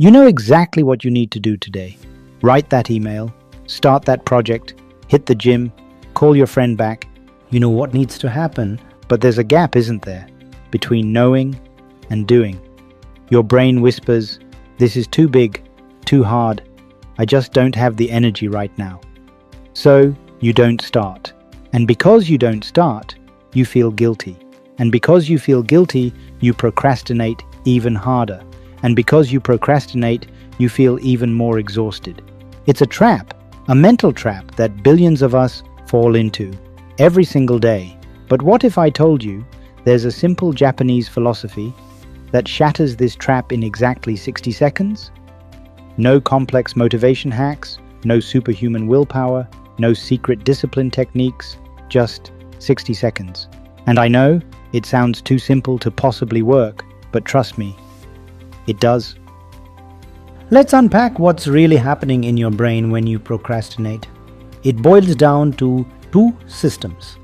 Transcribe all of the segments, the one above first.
You know exactly what you need to do today. Write that email, start that project, hit the gym, call your friend back. You know what needs to happen, but there's a gap, isn't there, between knowing and doing. Your brain whispers, "This is too big, too hard. I just don't have the energy right now." So you don't start. And because you don't start, you feel guilty. And because you feel guilty, you procrastinate even harder. And because you procrastinate, you feel even more exhausted. It's a trap, a mental trap that billions of us fall into every single day. But what if I told you there's a simple Japanese philosophy that shatters this trap in exactly 60 seconds? No complex motivation hacks, no superhuman willpower, no secret discipline techniques, just 60 seconds. And I know it sounds too simple to possibly work, but trust me, it does. Let's unpack what's really happening in your brain when you procrastinate. It boils down to two systems.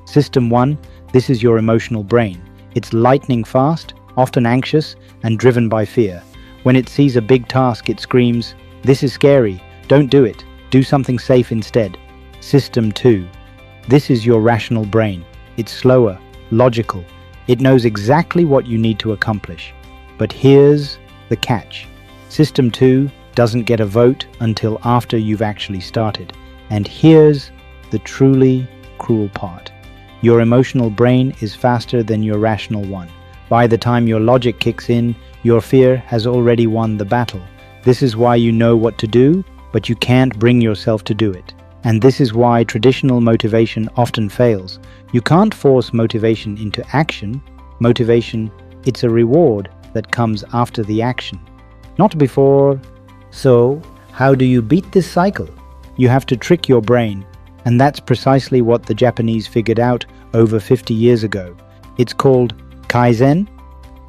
System 1, this is your emotional brain. It's lightning fast, often anxious, and driven by fear. When it sees a big task, it screams, "This is scary, don't do it, do something safe instead." System 2, this is your rational brain. It's slower, logical. It knows exactly what you need to accomplish. But here's the catch. System 2 doesn't get a vote until after you've actually started. And here's the truly cruel part. Your emotional brain is faster than your rational one. By the time your logic kicks in, your fear has already won the battle. This is why you know what to do, but you can't bring yourself to do it. And this is why traditional motivation often fails. You can't force motivation into action. Motivation, it's a reward that comes after the action, not before. So, how do you beat this cycle? You have to trick your brain, and that's precisely what the Japanese figured out over 50 years ago. It's called Kaizen.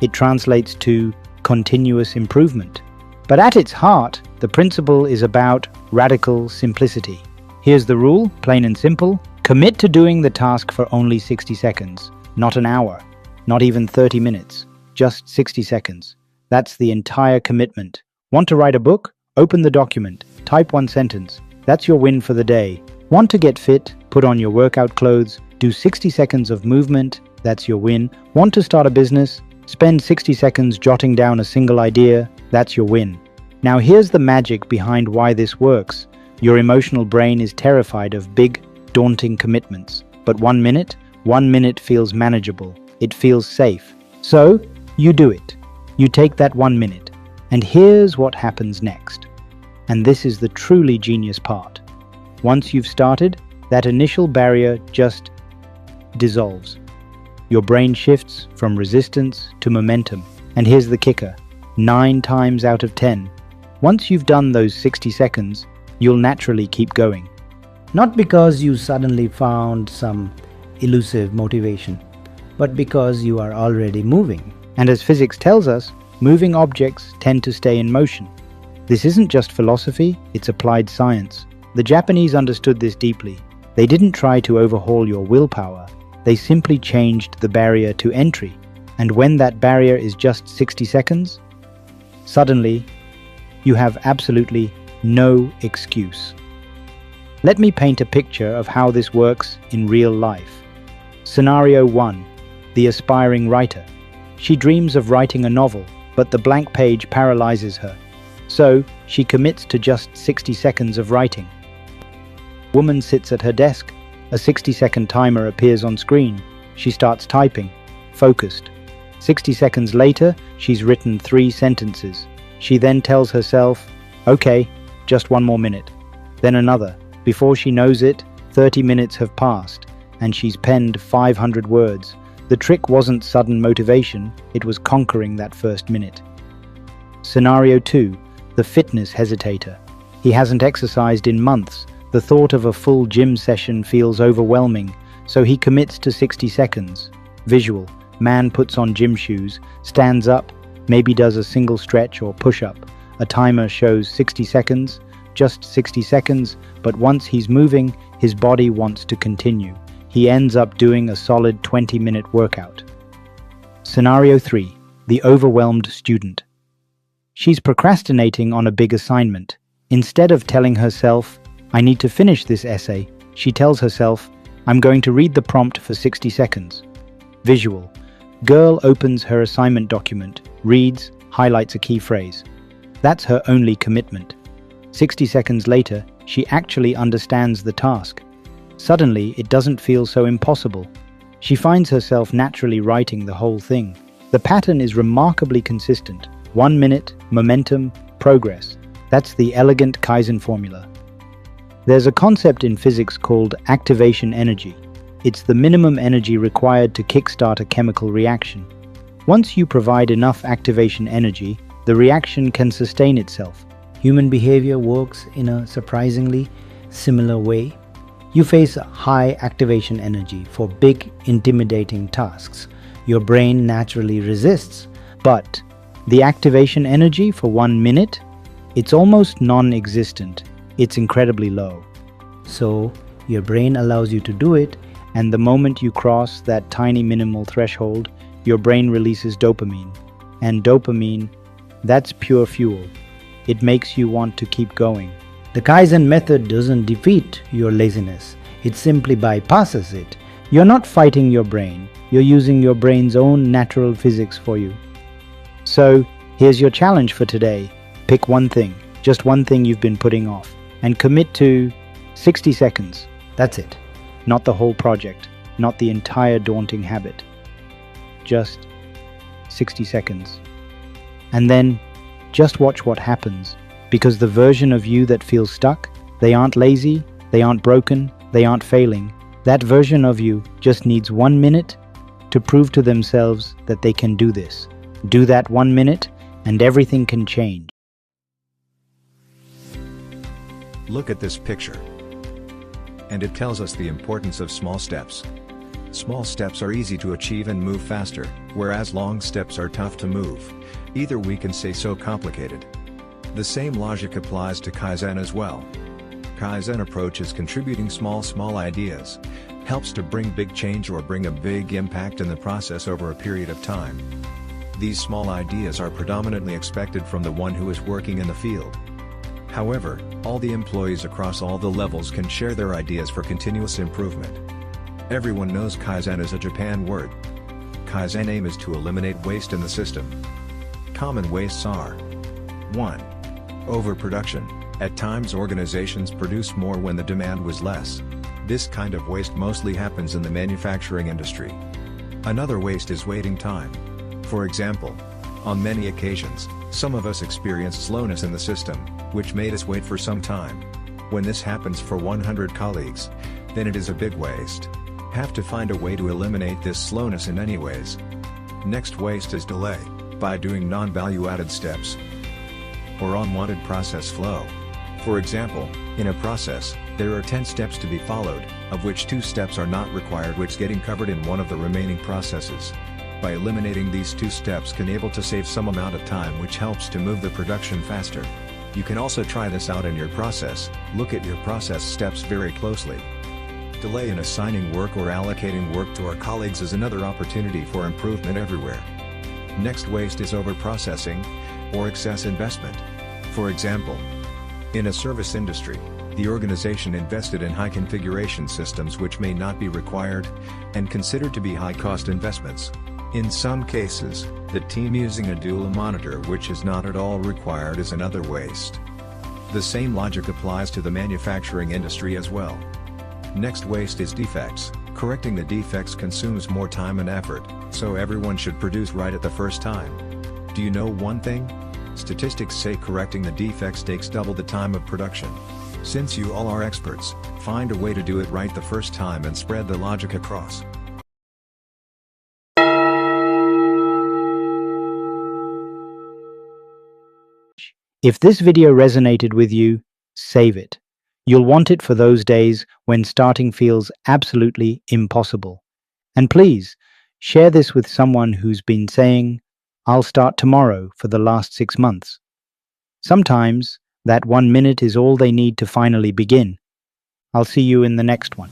It translates to continuous improvement. But at its heart, the principle is about radical simplicity. Here's the rule, plain and simple. Commit to doing the task for only 60 seconds, not an hour, not even 30 minutes, just 60 seconds. That's the entire commitment. Want to write a book? Open the document, type one sentence. That's your win for the day. Want to get fit? Put on your workout clothes, do 60 seconds of movement. That's your win. Want to start a business? Spend 60 seconds jotting down a single idea. That's your win. Now here's the magic behind why this works. Your emotional brain is terrified of big, daunting commitments. But 1 minute feels manageable. It feels safe. So, you do it. You take that 1 minute. And here's what happens next. And this is the truly genius part. Once you've started, that initial barrier just dissolves. Your brain shifts from resistance to momentum. And here's the kicker. 9 times out of 10, once you've done those 60 seconds, you'll naturally keep going. Not because you suddenly found some elusive motivation, but because you are already moving. And as physics tells us, moving objects tend to stay in motion. This isn't just philosophy, it's applied science. The Japanese understood this deeply. They didn't try to overhaul your willpower. They simply changed the barrier to entry. And when that barrier is just 60 seconds, suddenly you have absolutely no excuse. Let me paint a picture of how this works in real life. Scenario 1. The aspiring writer. She dreams of writing a novel, but the blank page paralyzes her. So, she commits to just 60 seconds of writing. Woman sits at her desk. A 60-second timer appears on screen. She starts typing, focused. 60 seconds later, she's written 3 sentences. She then tells herself, "Okay, just 1 more minute." Then another. Before she knows it, 30 minutes have passed, and she's penned 500 words. The trick wasn't sudden motivation, it was conquering that first minute. Scenario 2. The fitness hesitator. He hasn't exercised in months. The thought of a full gym session feels overwhelming, so he commits to 60 seconds. Visual. Man puts on gym shoes, stands up, maybe does a single stretch or push-up. A timer shows 60 seconds, just 60 seconds, but once he's moving, his body wants to continue. He ends up doing a solid 20-minute workout. Scenario 3. The overwhelmed student. She's procrastinating on a big assignment. Instead of telling herself, I need to finish this essay, she tells herself, I'm going to read the prompt for 60 seconds. Visual. Girl opens her assignment document, reads, highlights a key phrase. That's her only commitment. 60 seconds later, she actually understands the task. Suddenly, it doesn't feel so impossible. She finds herself naturally writing the whole thing. The pattern is remarkably consistent. 1 minute, momentum, progress. That's the elegant Kaizen formula. There's a concept in physics called activation energy. It's the minimum energy required to kickstart a chemical reaction. Once you provide enough activation energy, the reaction can sustain itself. Human behavior works in a surprisingly similar way. You face high activation energy for big, intimidating tasks. Your brain naturally resists, but the activation energy for 1 minute, it's almost non-existent. It's incredibly low. So, your brain allows you to do it, and the moment you cross that tiny minimal threshold, your brain releases dopamine. And dopamine, that's pure fuel. It makes you want to keep going. The Kaizen method doesn't defeat your laziness. It simply bypasses it. You're not fighting your brain. You're using your brain's own natural physics for you. So, here's your challenge for today. Pick one thing, just one thing you've been putting off, and commit to 60 seconds. That's it. Not the whole project, not the entire daunting habit. Just 60 seconds. And then, just watch what happens, because the version of you that feels stuck, they aren't lazy, they aren't broken, they aren't failing. That version of you just needs 1 minute to prove to themselves that they can do this. Do that 1 minute, and everything can change. Look at this picture. And it tells us the importance of small steps. Small steps are easy to achieve and move faster, whereas long steps are tough to move. Either we can say so complicated. The same logic applies to Kaizen as well. Kaizen approach is contributing small ideas, helps to bring big change or bring a big impact in the process over a period of time. These small ideas are predominantly expected from the one who is working in the field. However, all the employees across all the levels can share their ideas for continuous improvement. Everyone knows Kaizen is a Japan word. Kaizen aim is to eliminate waste in the system. Common wastes are 1. Overproduction. At times organizations produce more when the demand was less. This kind of waste mostly happens in the manufacturing industry. Another waste is waiting time. For example, on many occasions, some of us experienced slowness in the system, which made us wait for some time. When this happens for 100 colleagues, then it is a big waste. Have to find a way to eliminate this slowness in any ways. Next waste is delay, by doing non-value-added steps or unwanted process flow. For example, in a process, there are 10 steps to be followed, of which 2 steps are not required, which getting covered in one of the remaining processes. By eliminating these 2 steps can able to save some amount of time, which helps to move the production faster. You can also try this out in your process. Look at your process steps very closely. Delay in assigning work or allocating work to our colleagues is another opportunity for improvement everywhere. Next waste is overprocessing or excess investment. For example, in a service industry, the organization invested in high configuration systems which may not be required and considered to be high-cost investments. In some cases, the team using a dual monitor which is not at all required is another waste. The same logic applies to the manufacturing industry as well. Next waste is defects. Correcting the defects consumes more time and effort, so everyone should produce right at the first time. Do you know one thing? Statistics say correcting the defects takes double the time of production. Since you all are experts, find a way to do it right the first time and spread the logic across. If this video resonated with you, save it. You'll want it for those days when starting feels absolutely impossible. And please, share this with someone who's been saying, I'll start tomorrow for the last 6 months. Sometimes, that 1 minute is all they need to finally begin. I'll see you in the next one.